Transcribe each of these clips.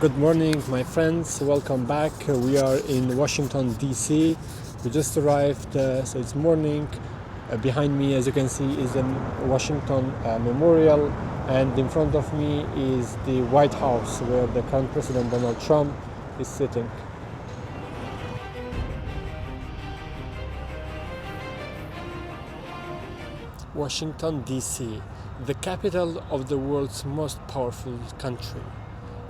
Good morning, my friends. Welcome back. We are in Washington, D.C. We just arrived, so it's morning. Behind me, as you can see, is the Washington Memorial, and in front of me is the White House, where the current President Donald Trump is sitting. Washington, D.C., the capital of the world's most powerful country.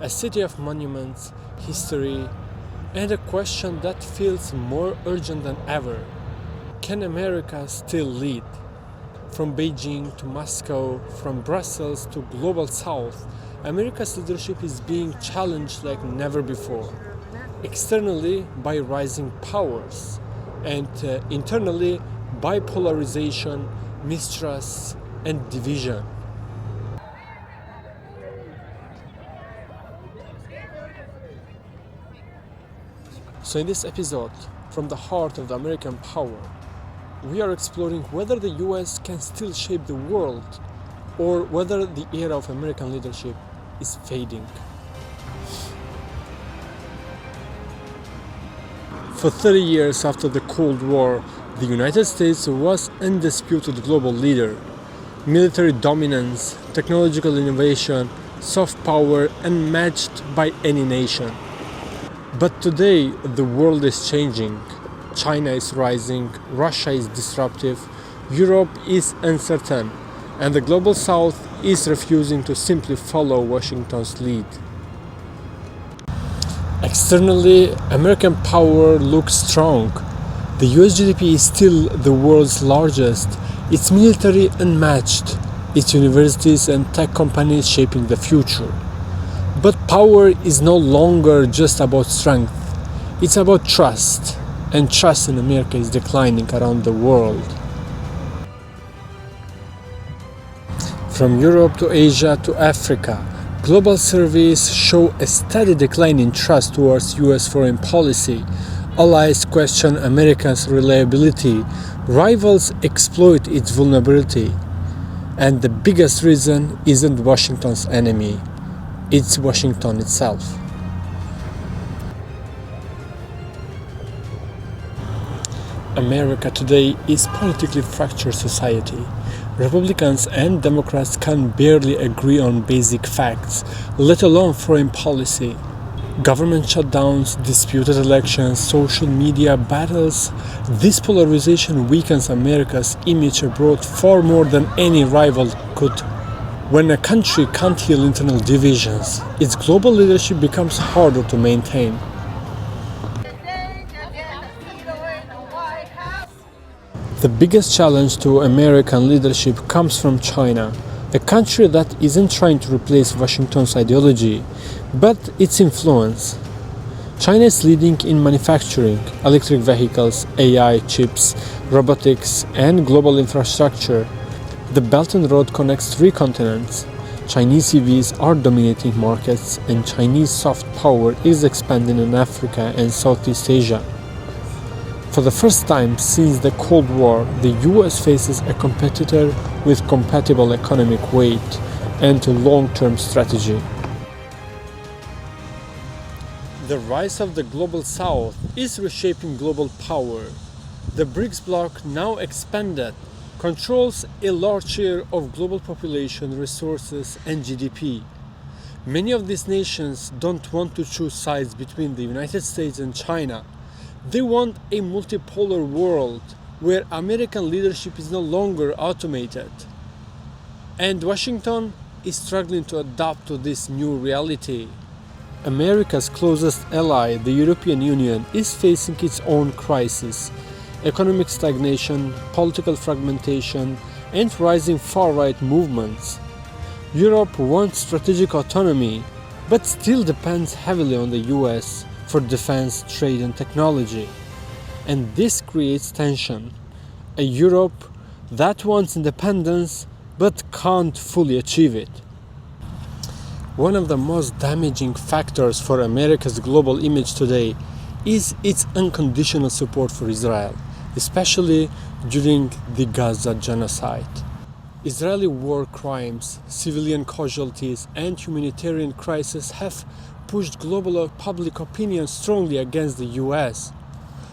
A city of monuments, history, and a question that feels more urgent than ever. Can America still lead? From Beijing to Moscow, from Brussels to Global South, America's leadership is being challenged like never before. Externally by rising powers, and internally by polarization, mistrust, and division. So in this episode, from the heart of the American power, we are exploring whether the US can still shape the world or whether the era of American leadership is fading. For 30 years after the Cold War, the United States was undisputed global leader. Military dominance, technological innovation, soft power unmatched by any nation. But today, the world is changing. China is rising, Russia is disruptive, Europe is uncertain, and the Global South is refusing to simply follow Washington's lead. Externally, American power looks strong. The US GDP is still the world's largest, its military unmatched, its universities and tech companies shaping the future. But power is no longer just about strength, it's about trust, and trust in America is declining around the world. From Europe to Asia to Africa, global surveys show a steady decline in trust towards US foreign policy. Allies question America's reliability, rivals exploit its vulnerability, and the biggest reason isn't Washington's enemy. It's Washington itself. America today is politically fractured society. Republicans and Democrats can barely agree on basic facts, let alone foreign policy. Government shutdowns, disputed elections, social media battles. This polarization weakens America's image abroad far more than any rival could. When a country can't heal internal divisions, its global leadership becomes harder to maintain. The biggest challenge to American leadership comes from China, a country that isn't trying to replace Washington's ideology, but its influence. China is leading in manufacturing, electric vehicles, AI, chips, robotics, and global infrastructure. The Belt and Road connects 3 continents. Chinese EVs are dominating markets, and Chinese soft power is expanding in Africa and Southeast Asia. For the first time since the Cold War, the US faces a competitor with compatible economic weight and a long-term strategy. The rise of the Global South is reshaping global power. The BRICS bloc, now expanded, controls a large share of global population, resources, and GDP. Many of these nations don't want to choose sides between the United States and China. They want a multipolar world where American leadership is no longer automated. And Washington is struggling to adapt to this new reality. America's closest ally, the European Union, is facing its own crisis. Economic stagnation, political fragmentation, and rising far-right movements. Europe wants strategic autonomy, but still depends heavily on the US for defense, trade, and technology. And this creates tension. A Europe that wants independence, but can't fully achieve it. One of the most damaging factors for America's global image today is its unconditional support for Israel, especially during the Gaza genocide. Israeli war crimes, civilian casualties, and humanitarian crises have pushed global public opinion strongly against the US.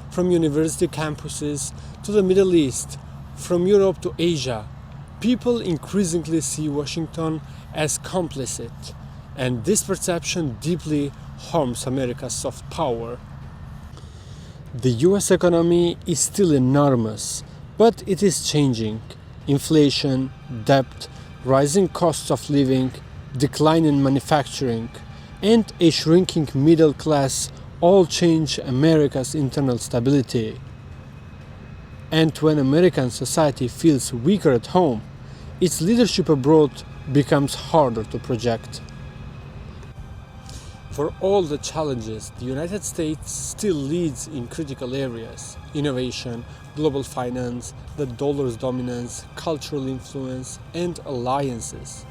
From university campuses to the Middle East, from Europe to Asia, people increasingly see Washington as complicit, and this perception deeply harms America's soft power. The US economy is still enormous, but it is changing. Inflation, debt, rising costs of living, decline in manufacturing, and a shrinking middle class all change America's internal stability. And when American society feels weaker at home, its leadership abroad becomes harder to project. For all the challenges, the United States still leads in critical areas: innovation, global finance, the dollar's dominance, cultural influence, and alliances.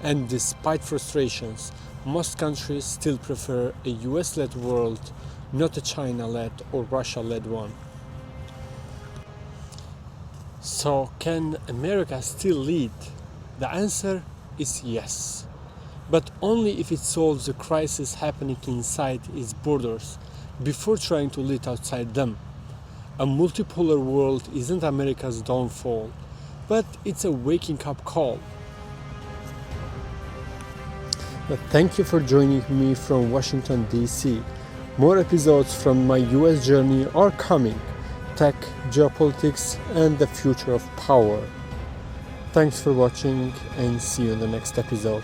And despite frustrations, most countries still prefer a US-led world, not a China-led or Russia-led one. So, can America still lead? The answer is yes, but only if it solves the crisis happening inside its borders before trying to lead outside them. A multipolar world isn't America's downfall, but it's a waking-up call. But thank you for joining me from Washington, D.C. More episodes from my US journey are coming: tech, geopolitics, and the future of power. Thanks for watching, and see you in the next episode.